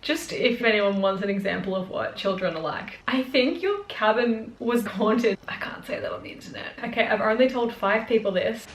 Just if anyone wants an example of what children are like. I think your cabin was haunted. I can't say that on the internet. Okay, I've only told 5 people this.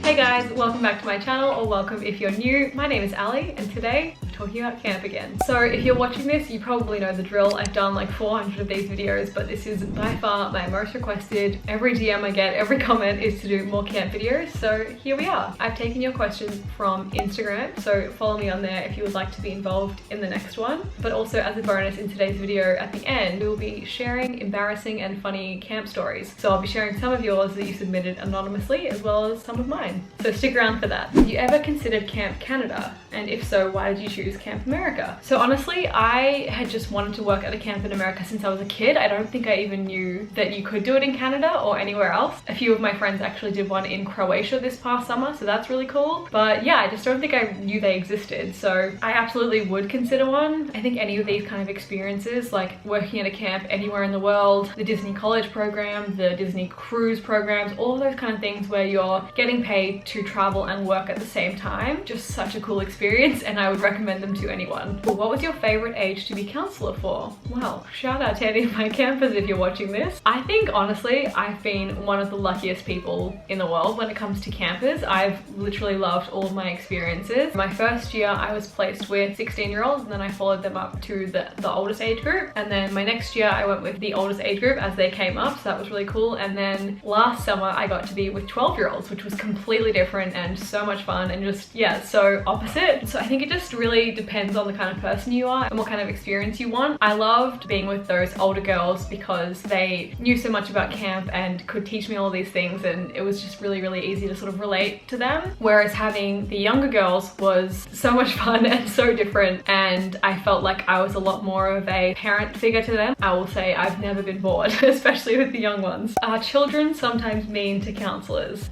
Hey guys, welcome back to my channel, or welcome if you're new. My name is Ali, and today we're talking about camp again. So if you're watching this, you probably know the drill. I've done like 400 of these videos, but this is by far my most requested. Every DM I get, every comment is to do more camp videos, so here we are. I've taken your questions from Instagram, so follow me on there if you would like to be involved in the next one. But also, as a bonus in today's video, at the end, we'll be sharing embarrassing and funny camp stories. So I'll be sharing some of yours that you submitted anonymously, as well as some of mine. So stick around for that. Have you ever considered Camp Canada? And if so, why did you choose Camp America? So honestly, I had just wanted to work at a camp in America since I was a kid. I don't think I even knew that you could do it in Canada or anywhere else. A few of my friends actually did one in Croatia this past summer, so that's really cool. But yeah, I just don't think I knew they existed. So I absolutely would consider one. I think any of these kind of experiences, like working at a camp anywhere in the world, the Disney College program, the Disney cruise programs, all of those kind of things where you're getting paid to travel and work at the same time. Just such a cool experience, and I would recommend them to anyone. What was your favorite age to be counselor for? Well, shout out to any of my campers if you're watching this. I think honestly, I've been one of the luckiest people in the world when it comes to campers. I've literally loved all of my experiences. My first year I was placed with 16-year-olds, and then I followed them up to the oldest age group. And then my next year I went with the oldest age group as they came up, so that was really cool. And then last summer I got to be with 12-year-olds, which was completely different and so much fun, and just, yeah, so opposite. So I think it just really depends on the kind of person you are and what kind of experience you want. I loved being with those older girls because they knew so much about camp and could teach me all these things, and it was just really, really easy to sort of relate to them. Whereas having the younger girls was so much fun and so different, and I felt like I was a lot more of a parent figure to them. I will say I've never been bored, especially with the young ones. Are children sometimes mean to counselors?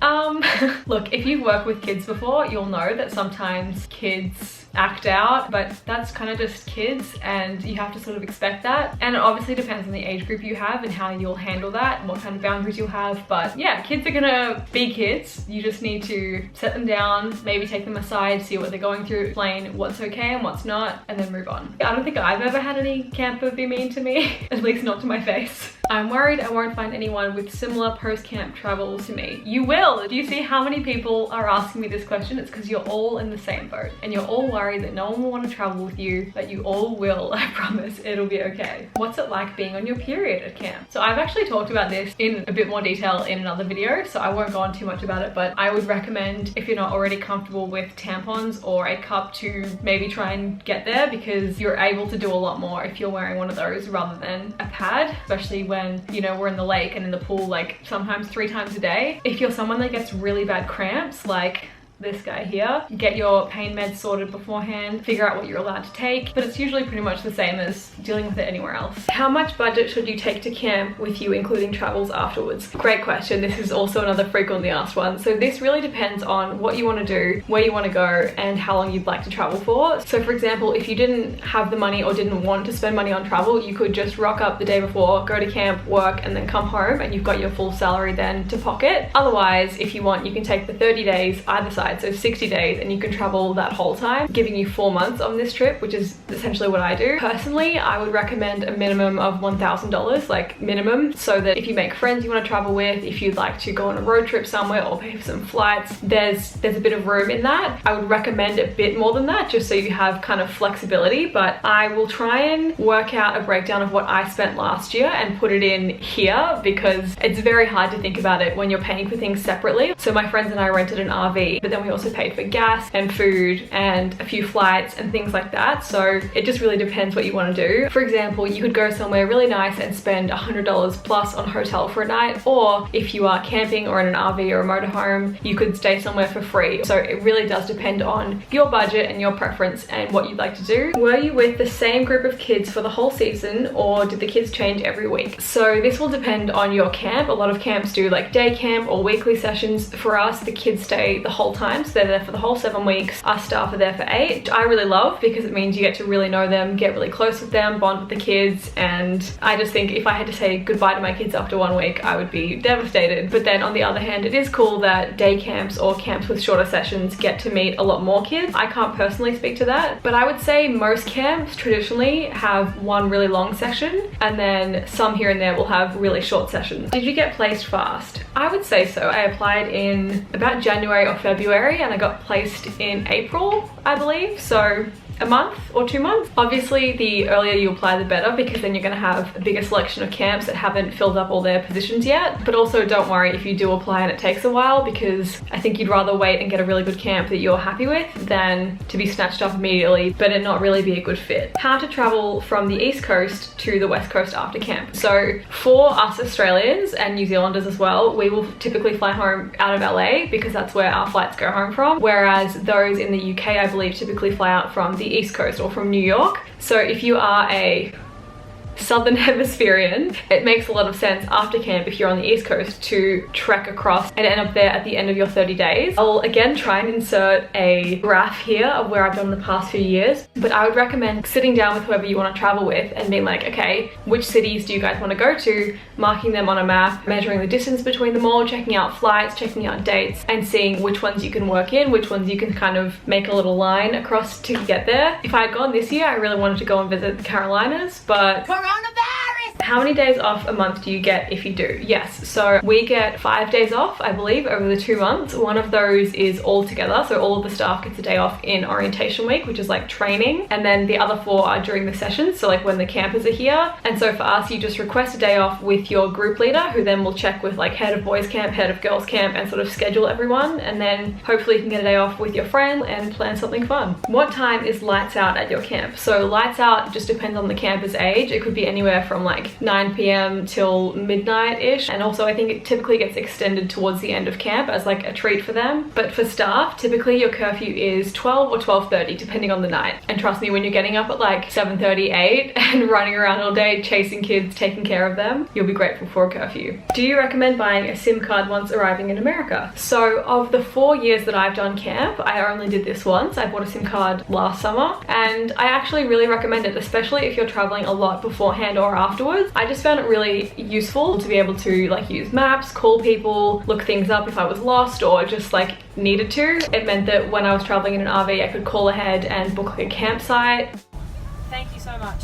Look, if you've worked with kids before, you'll know that sometimes kids act out, but that's kind of just kids, and you have to sort of expect that. And it obviously depends on the age group you have and how you'll handle that and what kind of boundaries you'll have. But yeah, kids are gonna be kids. You just need to set them down, maybe take them aside, see what they're going through, explain what's okay and what's not, and then move on. I don't think I've ever had any camper be mean to me, at least not to my face. I'm worried I won't find anyone with similar post-camp travel to me. You will! Do you see how many people are asking me this question? It's because you're all in the same boat, and you're all worried that no one will want to travel with you, but you all will. I promise it'll be okay. What's it like being on your period at camp? So I've actually talked about this in a bit more detail in another video, so I won't go on too much about it, but I would recommend, if you're not already comfortable with tampons or a cup, to maybe try and get there, because you're able to do a lot more if you're wearing one of those rather than a pad, especially when, you know, we're in the lake and in the pool like sometimes 3 times a day. If you're someone that gets really bad cramps, like this guy here, get your pain meds sorted beforehand, figure out what you're allowed to take, but it's usually pretty much the same as dealing with it anywhere else. How much budget should you take to camp with you, including travels afterwards? Great question. This is also another frequently asked one. So this really depends on what you want to do, where you want to go, and how long you'd like to travel for. So for example, if you didn't have the money or didn't want to spend money on travel, you could just rock up the day before, go to camp, work, and then come home, and you've got your full salary then to pocket. Otherwise, if you want, you can take the 30 days either side, so 60 days, and you can travel that whole time, giving you 4 months on this trip, which is essentially what I do. Personally, I would recommend a minimum of $1,000, like minimum, so that if you make friends you want to travel with, if you'd like to go on a road trip somewhere or pay for some flights, there's a bit of room in that. I would recommend a bit more than that, just so you have kind of flexibility, but I will try and work out a breakdown of what I spent last year and put it in here, because it's very hard to think about it when you're paying for things separately. So my friends and I rented an RV, but then we also paid for gas and food and a few flights and things like that. So it just really depends what you want to do. For example, you could go somewhere really nice and spend $100 plus on hotel for a night, or if you are camping or in an RV or a motorhome, you could stay somewhere for free. So it really does depend on your budget and your preference and what you'd like to do. Were you with the same group of kids for the whole season, or did the kids change every week? So this will depend on your camp. A lot of camps do like day camp or weekly sessions. For us, the kids stay the whole time time, so they're there for the whole 7 weeks. Our staff are there for 8, which I really love because it means you get to really know them, get really close with them, bond with the kids, and I just think if I had to say goodbye to my kids after 1 week, I would be devastated. But then on the other hand, it is cool that day camps or camps with shorter sessions get to meet a lot more kids. I can't personally speak to that, but I would say most camps traditionally have one really long session, and then some here and there will have really short sessions. Did you get placed fast? I would say so. I applied in about January or February and I got placed in April, I believe. So a month or 2 months. Obviously, the earlier you apply, the better, because then you're going to have a bigger selection of camps that haven't filled up all their positions yet. But also don't worry if you do apply and it takes a while, because I think you'd rather wait and get a really good camp that you're happy with than to be snatched up immediately but it not really be a good fit. How to travel from the East Coast to the West Coast after camp. So for us Australians and New Zealanders as well, we will typically fly home out of LA because that's where our flights go home from, whereas those in the UK, I believe, typically fly out from the East Coast or from New York. So if you are a Southern Hemispherian, it makes a lot of sense after camp, if you're on the East Coast, to trek across and end up there at the end of your 30 days. I'll again try and insert a graph here of where I've done the past few years, but I would recommend sitting down with whoever you want to travel with and being like, okay, which cities do you guys want to go to, marking them on a map, measuring the distance between them all, checking out flights, checking out dates, and seeing which ones you can work in, which ones you can kind of make a little line across to get there. If I had gone this year, I really wanted to go and visit the Carolinas, but how many days off a month do you get if you do? Yes, so we get 5 days off, I believe, over the 2 months. One of those is all together, so all of the staff gets a day off in orientation week, which is like training, and then the other 4 are during the sessions, so like when the campers are here. And so for us, you just request a day off with your group leader, who then will check with like head of boys camp, head of girls camp, and sort of schedule everyone, and then hopefully you can get a day off with your friend and plan something fun. What time is lights out at your camp? So lights out just depends on the camper's age. It could be anywhere from like 9 p.m. till midnight-ish, and also I think it typically gets extended towards the end of camp as like a treat for them. But for staff, typically your curfew is 12 or 12:30 depending on the night, and trust me, when you're getting up at like 7:30, 8 and running around all day chasing kids, taking care of them, you'll be grateful for a curfew. Do you recommend buying a SIM card once arriving in America? So of the 4 years that I've done camp, I only did this once. I bought a SIM card last summer and I actually really recommend it, especially if you're traveling a lot beforehand or afterwards. I just found it really useful to be able to like use maps, call people, look things up if I was lost or just like needed to. It meant that when I was traveling in an RV, I could call ahead and book like a campsite. Thank you so much.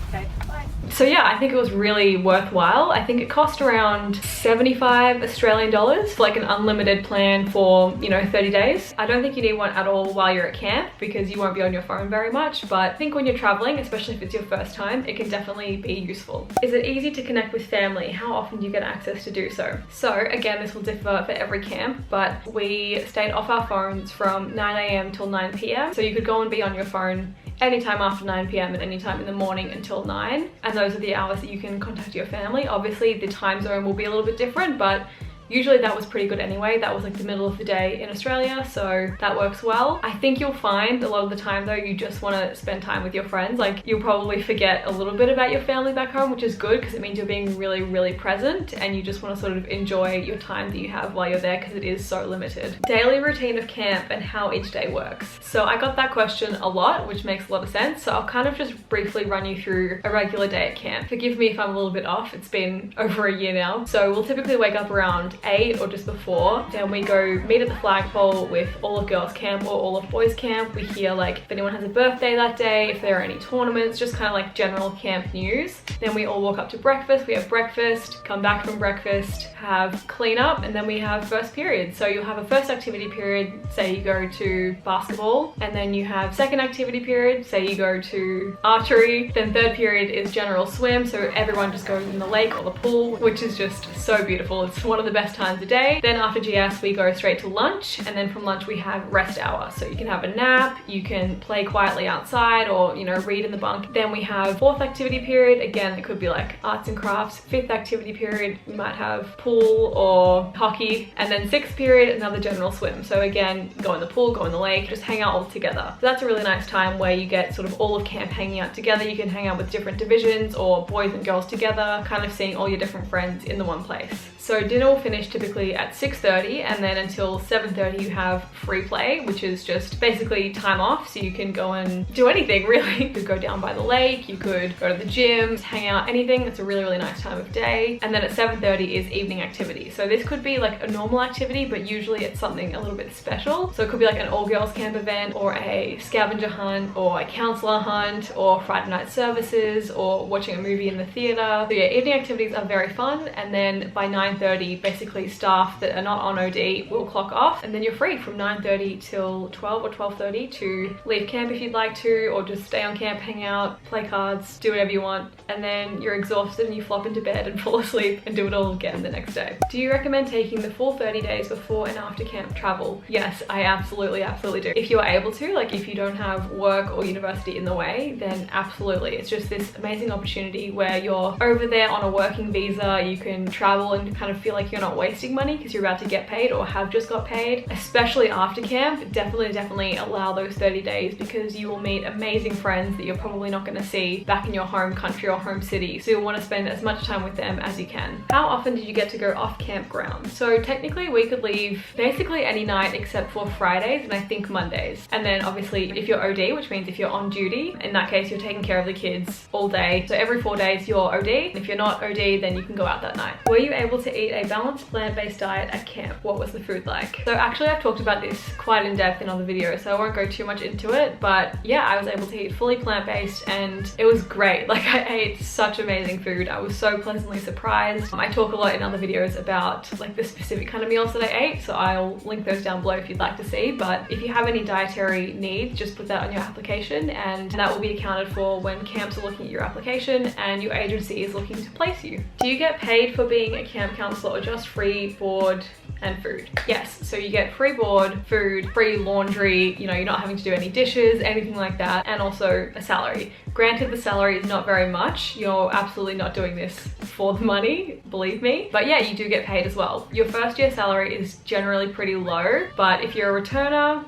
Okay, bye. So yeah, I think it was really worthwhile. I think it cost around 75 Australian dollars for like an unlimited plan for, you know, 30 days. I don't think you need one at all while you're at camp because you won't be on your phone very much, but I think when you're traveling, especially if it's your first time, it can definitely be useful. Is it easy to connect with family? How often do you get access to do so? So again, this will differ for every camp, but we stayed off our phones from 9 a.m. till 9 p.m. So you could go and be on your phone anytime after 9 p.m. and anytime in the morning until 9, and those are the hours that you can contact your family. Obviously the time zone will be a little bit different, but usually that was pretty good anyway. That was like the middle of the day in Australia, so that works well. I think you'll find a lot of the time though, you just want to spend time with your friends. Like you'll probably forget a little bit about your family back home, which is good because it means you're being really, really present and you just want to sort of enjoy your time that you have while you're there because it is so limited. Daily routine of camp and how each day works. So I got that question a lot, which makes a lot of sense. So I'll kind of just briefly run you through a regular day at camp. Forgive me if I'm a little bit off. It's been over a year now. So we'll typically wake up around 8 or just before. Then we go meet at the flagpole with all of girls camp or all of boys camp. We hear like if anyone has a birthday that day, if there are any tournaments, just kind of like general camp news. Then we all walk up to breakfast. We have breakfast, come back from breakfast, have cleanup, and then we have first period. So you'll have a first activity period, say you go to basketball, and then you have second activity period, say you go to archery. Then third period is general swim, so everyone just goes in the lake or the pool, which is just so beautiful. It's one of the best times of day. Then after GS we go straight to lunch, and then from lunch we have rest hour, so you can have a nap, you can play quietly outside or, you know, read in the bunk. Then we have fourth activity period. Again, it could be like arts and crafts. Fifth activity period, we might have pool or hockey, and then sixth period, another general swim. So again, go in the pool, go in the lake, just hang out all together. So that's a really nice time where you get sort of all of camp hanging out together. You can hang out with different divisions or boys and girls together, kind of seeing all your different friends in the one place. So dinner will finish typically at 6:30, and then until 7:30 you have free play, which is just basically time off, so you can go and do anything really. You could go down by the lake, you could go to the gym, hang out, anything. It's a really nice time of day. And then at 7:30 is evening activity. So this could be like a normal activity, but usually it's something a little bit special. So it could be like an all-girls camp event, or a scavenger hunt, or a counselor hunt, or Friday night services, or watching a movie in the theater. So yeah, evening activities are very fun. And then by 9:30, basically staff that are not on OD will clock off, and then you're free from 9:30 till 12 or 12:30 to leave camp if you'd like to, or just stay on camp, hang out, play cards, do whatever you want. And then you're exhausted and you flop into bed and fall asleep and do it all again the next day. Do you recommend taking the full 30 days before and after camp travel? Yes, I absolutely do. If you're able to, like if you don't have work or university in the way, then absolutely. It's just this amazing opportunity where you're over there on a working visa. You can travel and kind of feel like you're not wasting money because you're about to get paid or have just got paid. Especially after camp, definitely allow those 30 days, because you will meet amazing friends that you're probably not going to see back in your home country or home city. So you'll want to spend as much time with them as you can. How often did you get to go off campground? So technically we could leave basically any night except for Fridays and I think Mondays. And then obviously if you're OD, which means if you're on duty, in that case you're taking care of the kids all day. So every 4 days you're OD. And if you're not OD, then you can go out that night. Were you able to eat a balanced plant-based diet at camp? What was the food like? So actually I've talked about this quite in depth in other videos, so I won't go too much into it, but yeah, I was able to eat fully plant-based and it was great. Like I ate such amazing food. I was so pleasantly surprised. I talk a lot in other videos about like the specific kind of meals that I ate, so I'll link those down below if you'd like to see. But if you have any dietary needs, just put that on your application and that will be accounted for when camps are looking at your application and your agency is looking to place you. Do you get paid for being a camp counselor or just free board and food? Yes, so you get free board, food, free laundry, you know, you're not having to do any dishes, anything like that, and also a salary. Granted, the salary is not very much. You're absolutely not doing this for the money, believe me. But yeah, you do get paid as well. Your first year salary is generally pretty low, but if you're a returner,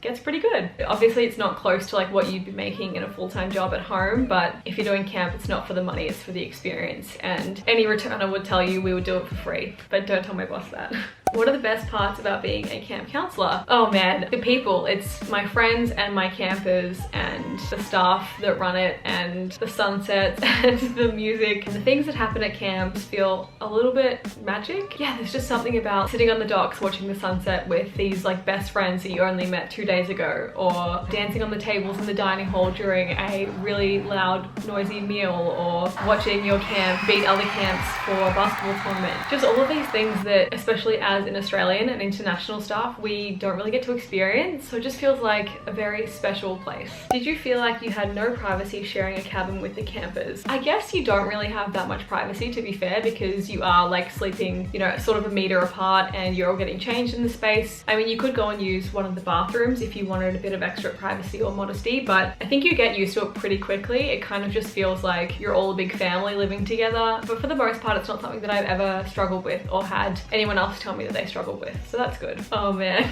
gets pretty good. Obviously it's not close to like what you'd be making in a full-time job at home, but if you're doing camp, it's not for the money, it's for the experience. And any returner would tell you we would do it for free, but don't tell my boss that. What are the best parts about being a camp counselor? Oh man, the people. It's my friends and my campers and the staff that run it and the sunsets and the music. And the things that happen at camps feel a little bit magic. Yeah, there's just something about sitting on the docks watching the sunset with these like best friends that you only met 2 days ago, or dancing on the tables in the dining hall during a really loud, noisy meal, or watching your camp beat other camps for a basketball tournament. Just all of these things that, especially as an Australian and international staff, we don't really get to experience, so it just feels like a very special place. Did you feel like you had no privacy sharing a cabin with the campers? I guess you don't really have that much privacy, to be fair, because you are like sleeping, you know, sort of a meter apart and you're all getting changed in the space. I mean, you could go and use one of the bathrooms if you wanted a bit of extra privacy or modesty, but I think you get used to it pretty quickly. It kind of just feels like you're all a big family living together, but for the most part it's not something that I've ever struggled with or had anyone else tell me that they struggled with, so that's good. Oh man.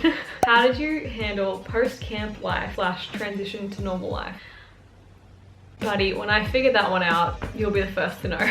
How did you handle post-camp life / transition to normal life? Buddy, when I figured that one out, you'll be the first to know.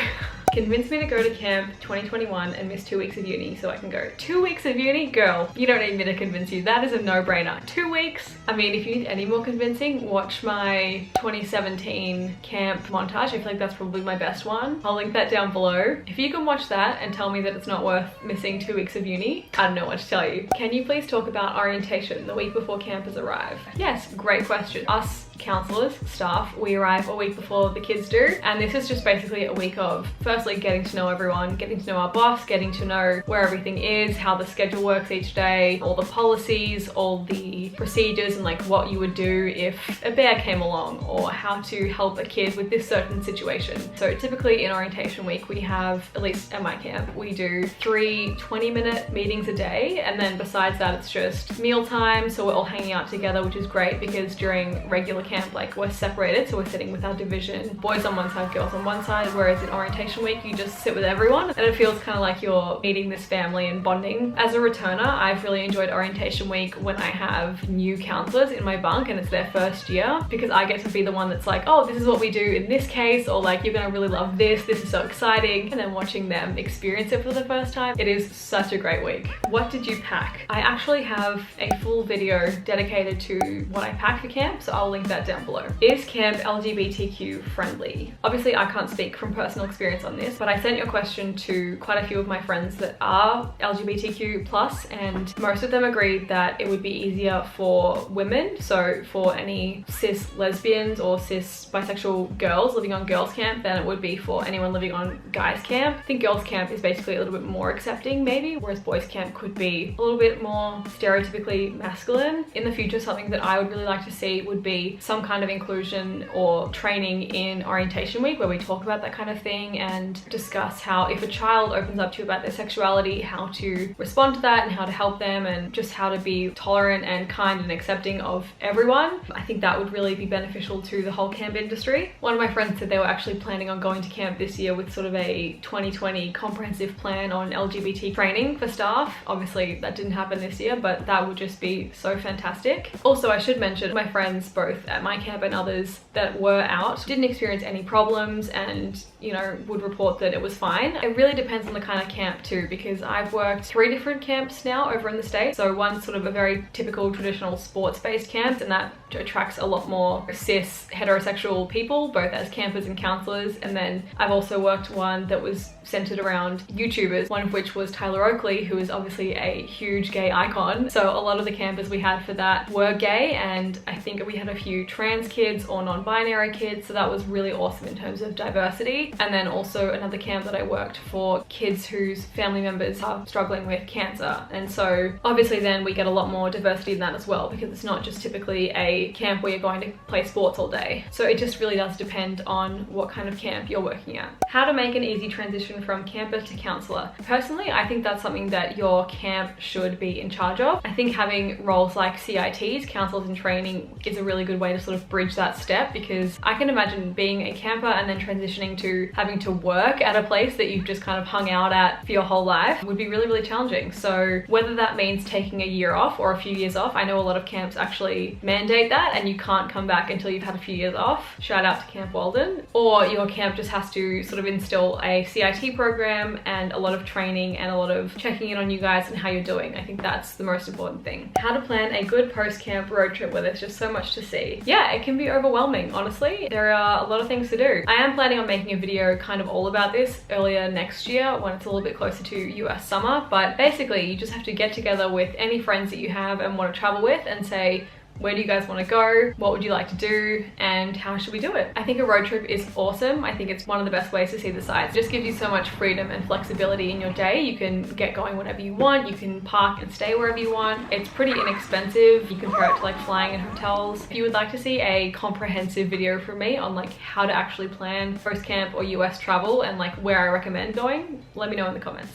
Convince me to go to camp 2021 and miss 2 weeks of uni so I can go. 2 weeks of uni? Girl, you don't need me to convince you. That is a no-brainer. 2 weeks? I mean, if you need any more convincing, watch my 2017 camp montage. I feel like that's probably my best one. I'll link that down below. If you can watch that and tell me that it's not worth missing 2 weeks of uni, I don't know what to tell you. Can you please talk about orientation the week before campers arrive? Yes, great question. Us counselors, staff, we arrive a week before the kids do, and this is just basically a week of firstly getting to know everyone, getting to know our boss, getting to know where everything is, how the schedule works each day, all the policies, all the procedures, and like what you would do if a bear came along, or how to help a kid with this certain situation. So typically in orientation week we have, at least at my camp, we do 3 20-minute meetings a day, and then besides that it's just meal time, so we're all hanging out together, which is great because during regular camp, like, we're separated, so we're sitting with our division, boys on one side, girls on one side, whereas in orientation week picnic, you just sit with everyone and it feels kind of like you're meeting this family and bonding. As a returner, I've really enjoyed orientation week when I have new counselors in my bunk and it's their first year, because I get to be the one that's like, oh, this is what we do in this case, or like, you're gonna really love this is so exciting, and then watching them experience it for the first time. It is such a great week. What did you pack? I actually have a full video dedicated to what I packed for camp, so I'll link that down below. Is camp LGBTQ friendly? Obviously I can't speak from personal experience on this, but I sent your question to quite a few of my friends that are LGBTQ+, and most of them agreed that it would be easier for women, so for any cis lesbians or cis bisexual girls living on girls camp, than it would be for anyone living on guys camp. I think girls camp is basically a little bit more accepting maybe, whereas boys camp could be a little bit more stereotypically masculine. In the future, something that I would really like to see would be some kind of inclusion or training in orientation week where we talk about that kind of thing and discuss how, if a child opens up to you about their sexuality, how to respond to that and how to help them, and just how to be tolerant and kind and accepting of everyone. I think that would really be beneficial to the whole camp industry. One of my friends said they were actually planning on going to camp this year with sort of a 2020 comprehensive plan on LGBT training for staff. Obviously that didn't happen this year, but that would just be so fantastic. Also, I should mention my friends both at my camp and others that were out didn't experience any problems and, you know, would report that it was fine. It really depends on the kind of camp too, because I've worked 3 different camps now over in the States. So one's sort of a very typical traditional sports-based camp, and that attracts a lot more cis heterosexual people, both as campers and counselors. And then I've also worked one that was centered around YouTubers, one of which was Tyler Oakley, who is obviously a huge gay icon. So a lot of the campers we had for that were gay, and I think we had a few trans kids or non-binary kids, so that was really awesome in terms of diversity. And then also another camp that I worked for kids whose family members are struggling with cancer, and so obviously then we get a lot more diversity in that as well, because it's not just typically a camp where you're going to play sports all day. So it just really does depend on what kind of camp you're working at. How to make an easy transition from camper to counsellor. Personally, I think that's something that your camp should be in charge of. I think having roles like CITs, counsellors in training, is a really good way to sort of bridge that step, because I can imagine being a camper and then transitioning to having to work at a place that you've just kind of hung out at for your whole life would be really, really challenging. So whether that means taking a year off or a few years off, I know a lot of camps actually mandate that and you can't come back until you've had a few years off. Shout out to Camp Walden. Or your camp just has to sort of instill a CIT program and a lot of training and a lot of checking in on you guys and how you're doing. I think that's the most important thing. How to plan a good post-camp road trip where there's just so much to see. Yeah, it can be overwhelming, honestly. There are a lot of things to do. I am planning on making a video kind of all about this earlier next year when it's a little bit closer to US summer, but basically you just have to get together with any friends that you have and want to travel with and say, where do you guys want to go? What would you like to do? And how should we do it? I think a road trip is awesome. I think it's one of the best ways to see the sights. It just gives you so much freedom and flexibility in your day. You can get going whenever you want. You can park and stay wherever you want. It's pretty inexpensive. You compare it to like flying in hotels. If you would like to see a comprehensive video from me on like how to actually plan post-camp or US travel and like where I recommend going, let me know in the comments.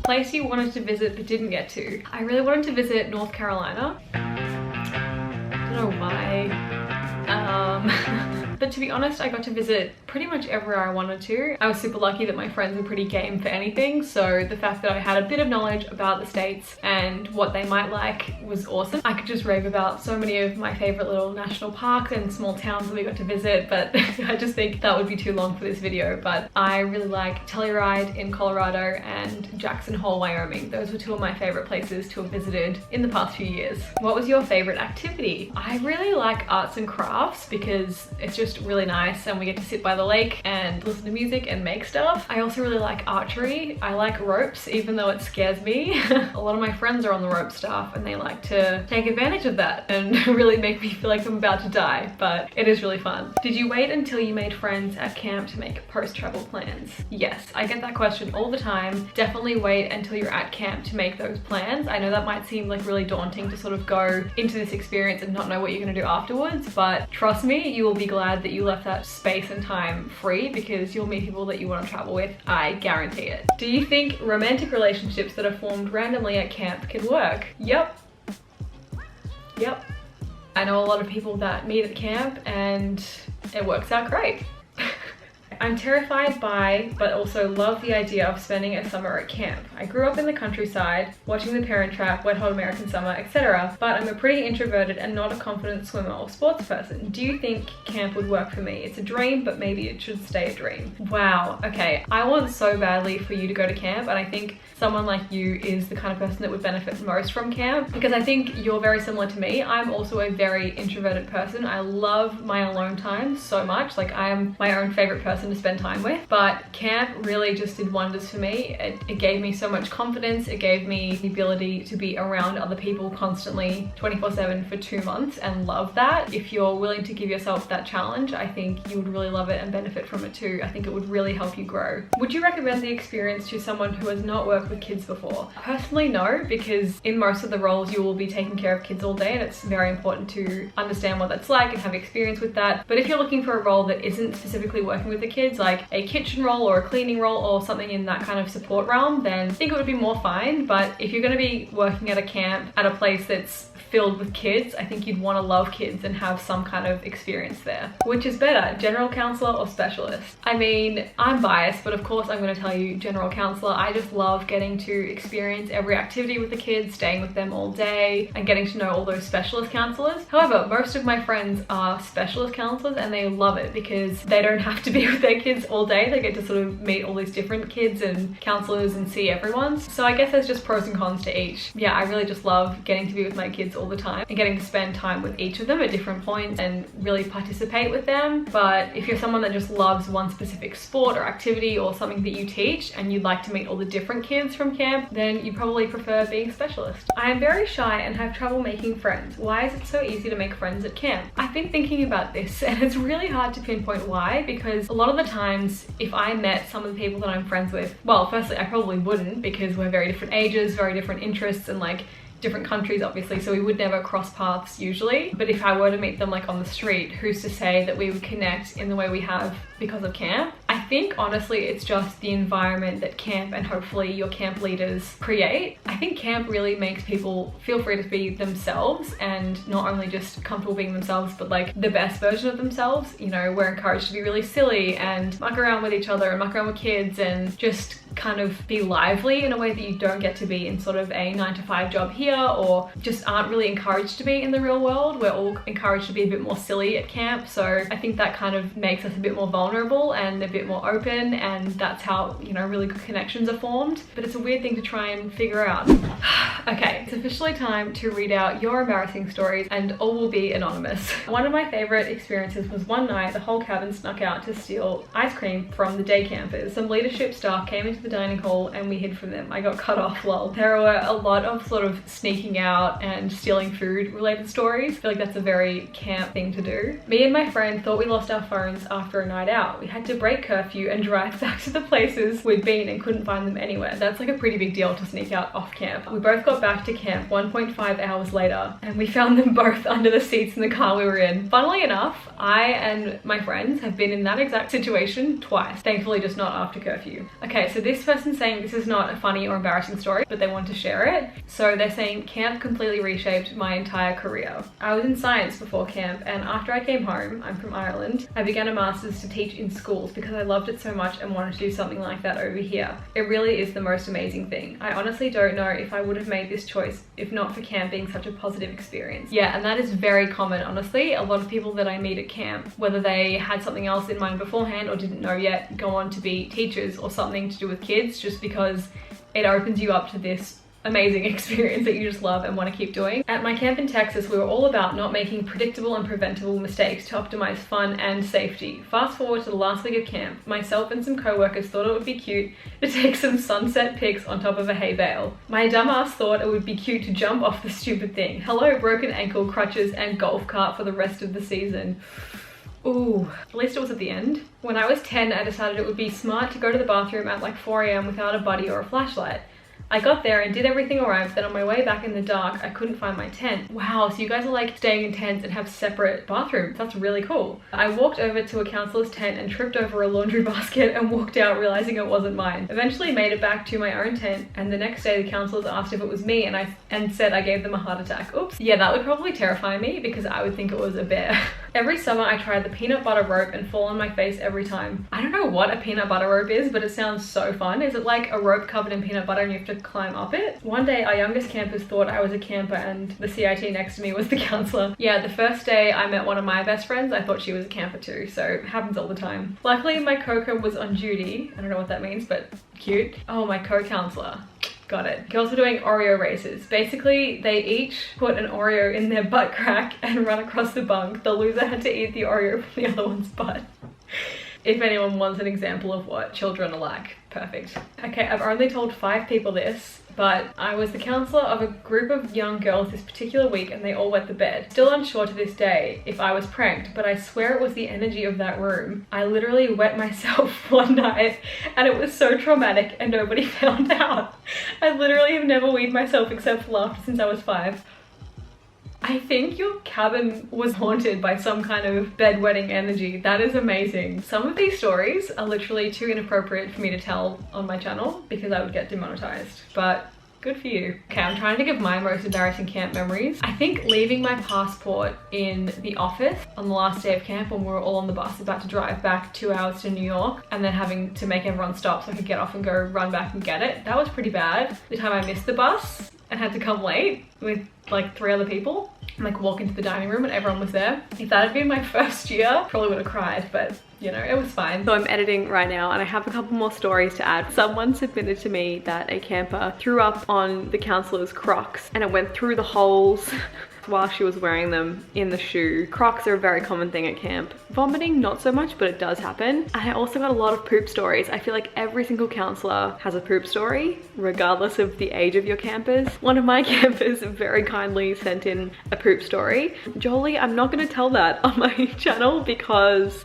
Place you wanted to visit but didn't get to. I really wanted to visit North Carolina. I don't know why. But to be honest, I got to visit pretty much everywhere I wanted to. I was super lucky that my friends were pretty game for anything, so the fact that I had a bit of knowledge about the States and what they might like was awesome. I could just rave about so many of my favorite little national parks and small towns that we got to visit, but I just think that would be too long for this video. But I really like Telluride in Colorado and Jackson Hole, Wyoming. Those were 2 of my favorite places to have visited in the past few years. What was your favorite activity? I really like arts and crafts because it's just really nice and we get to sit by the lake and listen to music and make stuff. I also really like archery. I like ropes, even though it scares me. A lot of my friends are on the rope staff and they like to take advantage of that and really make me feel like I'm about to die, but it is really fun. Did you wait until you made friends at camp to make post-travel plans? Yes, I get that question all the time. Definitely wait until you're at camp to make those plans. I know that might seem like really daunting to sort of go into this experience and not know what you're gonna do afterwards, but trust me, you will be glad that you left that space and time free because you'll meet people that you want to travel with. I guarantee it. Do you think romantic relationships that are formed randomly at camp can work? Yep. I know a lot of people that meet at camp and it works out great. I'm terrified by, but also love the idea of spending a summer at camp. I grew up in the countryside, watching The Parent Trap, Wet Hot American Summer, etc. But I'm a pretty introverted and not a confident swimmer or sports person. Do you think camp would work for me? It's a dream, but maybe it should stay a dream. Wow, okay. I want so badly for you to go to camp, and I think someone like you is the kind of person that would benefit most from camp, because I think you're very similar to me. I'm also a very introverted person. I love my alone time so much. Like, I am my own favorite person to spend time with, but camp really just did wonders for me. It gave me so much confidence. It gave me the ability to be around other people constantly 24/7 for 2 months, and love that. If you're willing to give yourself that challenge, I think you would really love it and benefit from it too. I think it would really help you grow. Would you recommend the experience to someone who has not worked with kids before? Personally, no, because in most of the roles you will be taking care of kids all day, and it's very important to understand what that's like and have experience with that. But if you're looking for a role that isn't specifically working with the kids, like a kitchen role or a cleaning role or something in that kind of support realm, then I think it would be more fine. But if you're going to be working at a camp at a place that's filled with kids, I think you'd want to love kids and have some kind of experience there. Which is better, general counselor or specialist? I mean, I'm biased, but of course I'm going to tell you general counselor. I just love getting to experience every activity with the kids, staying with them all day, and getting to know all those specialist counselors. However, most of my friends are specialist counselors, and they love it because they don't have to be with their kids all day. They get to sort of meet all these different kids and counselors and see everyone. So I guess there's just pros and cons to each. Yeah, I really just love getting to be with my kids all the time and getting to spend time with each of them at different points and really participate with them. But if you're someone that just loves one specific sport or activity or something that you teach, and you'd like to meet all the different kids from camp, then you probably prefer being a specialist. I am very shy and have trouble making friends. Why is it so easy to make friends at camp? I've been thinking about this, and it's really hard to pinpoint why, because a lot of the times if I met some of the people that I'm friends with, well, firstly, I probably wouldn't, because we're very different ages, very different interests, and like different countries obviously, so we would never cross paths usually. But if I were to meet them like on the street, who's to say that we would connect in the way we have because of camp? I think honestly it's just the environment that camp and hopefully your camp leaders create. I think camp really makes people feel free to be themselves, and not only just comfortable being themselves, but like the best version of themselves. You know, we're encouraged to be really silly and muck around with each other and muck around with kids and just kind of be lively in a way that you don't get to be in sort of a 9-to-5 job here, or just aren't really encouraged to be in the real world. We're all encouraged to be a bit more silly at camp, so I think that kind of makes us a bit more vulnerable and a bit more open, and that's how, you know, really good connections are formed. But it's a weird thing to try and figure out. Okay, it's officially time to read out your embarrassing stories, and all will be anonymous. One of my favorite experiences was one night the whole cabin snuck out to steal ice cream from the day campers. Some leadership staff came into the dining hall and we hid from them. I got cut off, lol. There were a lot of sort of sneaking out and stealing food related stories. I feel like that's a very camp thing to do. Me and my friend thought we lost our phones after a night out. We had to break curfew and drive back to the places we'd been and couldn't find them anywhere. That's like a pretty big deal to sneak out off camp. We both got back to camp 1.5 hours later, and we found them both under the seats in the car we were in. Funnily enough, I and my friends have been in that exact situation twice. Thankfully just not after curfew. Okay, so this person's saying this is not a funny or embarrassing story, but they want to share it. So they're saying, camp completely reshaped my entire career. I was in science before camp, and after I came home, I'm from Ireland, I began a master's to teach in schools because I loved it so much and wanted to do something like that over here. It really is the most amazing thing. I honestly don't know if I would have made this choice if not for camp being such a positive experience. Yeah, and that is very common, honestly. A lot of people that I meet at camp, whether they had something else in mind beforehand or didn't know yet, go on to be teachers or something to do with kids, just because it opens you up to this amazing experience that you just love and want to keep doing. At my camp in Texas, we were all about not making predictable and preventable mistakes to optimize fun and safety. Fast forward to the last week of camp, myself and some co-workers thought it would be cute to take some sunset pics on top of a hay bale. My dumbass thought it would be cute to jump off the stupid thing. Hello, broken ankle, crutches, and golf cart for the rest of the season. Ooh, at least it was at the end. When I was 10, I decided it would be smart to go to the bathroom at like 4 AM without a buddy or a flashlight. I got there and did everything alright, but then on my way back in the dark, I couldn't find my tent. Wow, so you guys are like staying in tents and have separate bathrooms. That's really cool. I walked over to a counselor's tent and tripped over a laundry basket and walked out realizing it wasn't mine. Eventually made it back to my own tent, and the next day the counselors asked if it was me and said I gave them a heart attack. Oops. Yeah, that would probably terrify me because I would think it was a bear. Every summer I tried the peanut butter rope and fall on my face every time. I don't know what a peanut butter rope is, but it sounds so fun. Is it like a rope covered in peanut butter and you have to climb up it? One day our youngest campers thought I was a camper and the CIT next to me was the counselor. Yeah, the first day I met one of my best friends, I thought she was a camper too, so it happens all the time. Luckily my co-co was on duty. I don't know what that means, but cute. Oh, my co-counselor. Got it. Girls were doing Oreo races. Basically, they each put an Oreo in their butt crack and run across the bunk. The loser had to eat the Oreo from the other one's butt. If anyone wants an example of what children are like, perfect. Okay, I've only told 5 people this, but I was the counselor of a group of young girls this particular week and they all wet the bed. Still unsure to this day if I was pranked, but I swear it was the energy of that room. I literally wet myself one night and it was so traumatic and nobody found out. I literally have never weed myself except for laughter since I was 5. I think your cabin was haunted by some kind of bedwetting energy. That is amazing. Some of these stories are literally too inappropriate for me to tell on my channel because I would get demonetized, but good for you. Okay, I'm trying to think of my most embarrassing camp memories. I think leaving my passport in the office on the last day of camp when we were all on the bus about to drive back 2 hours to New York and then having to make everyone stop so I could get off and go run back and get it. That was pretty bad. The time I missed the bus and had to come late with like 3 other people and like walk into the dining room and everyone was there. If that had been my first year, probably would have cried, but you know, it was fine. So I'm editing right now and I have a couple more stories to add. Someone submitted to me that a camper threw up on the counselor's Crocs and it went through the holes while she was wearing them in the shoe. Crocs are a very common thing at camp. Vomiting, not so much, but it does happen. And I also got a lot of poop stories. I feel like every single counselor has a poop story, regardless of the age of your campers. One of my campers very kindly sent in a poop story. Jolie, I'm not gonna tell that on my channel because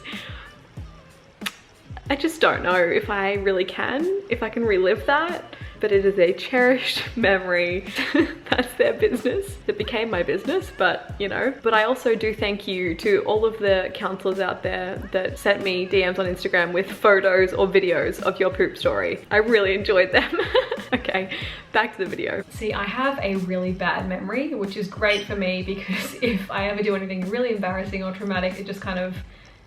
I just don't know if I really can, if I can relive that. But it is a cherished memory. That's their business. It became my business, but you know. But I also do thank you to all of the counselors out there that sent me DMs on Instagram with photos or videos of your poop story. I really enjoyed them. Okay, back to the video. See, I have a really bad memory, which is great for me because if I ever do anything really embarrassing or traumatic, it just kind of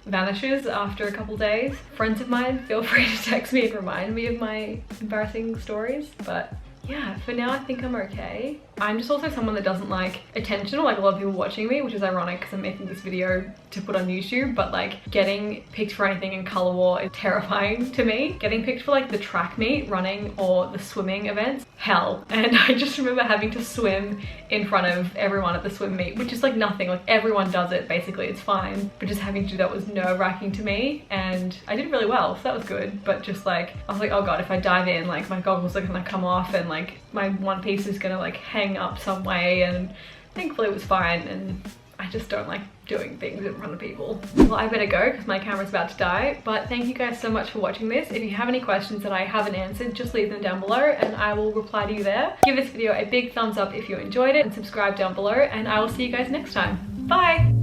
vanishes after a couple days. Friends of mine, feel free to text me and remind me of my embarrassing stories, but yeah, for now I think I'm okay. I'm just also someone that doesn't like attention or like a lot of people watching me, which is ironic because I'm making this video to put on YouTube, but like getting picked for anything in color war is terrifying to me. Getting picked for like the track meet, running, or the swimming events, hell. And I just remember having to swim in front of everyone at the swim meet, which is like nothing, like everyone does it basically, it's fine. But just having to do that was nerve-wracking to me and I did really well, so that was good. But just like, I was like, oh god, if I dive in, like my goggles are gonna come off and like my one piece is gonna like hang up some way, and thankfully it was fine. And I just don't like doing things in front of people. Well, I better go because my camera's about to die, but thank you guys so much for watching this. If you have any questions that I haven't answered, just leave them down below and I will reply to you there. Give this video a big thumbs up if you enjoyed it and subscribe down below, and I will see you guys next time. Bye!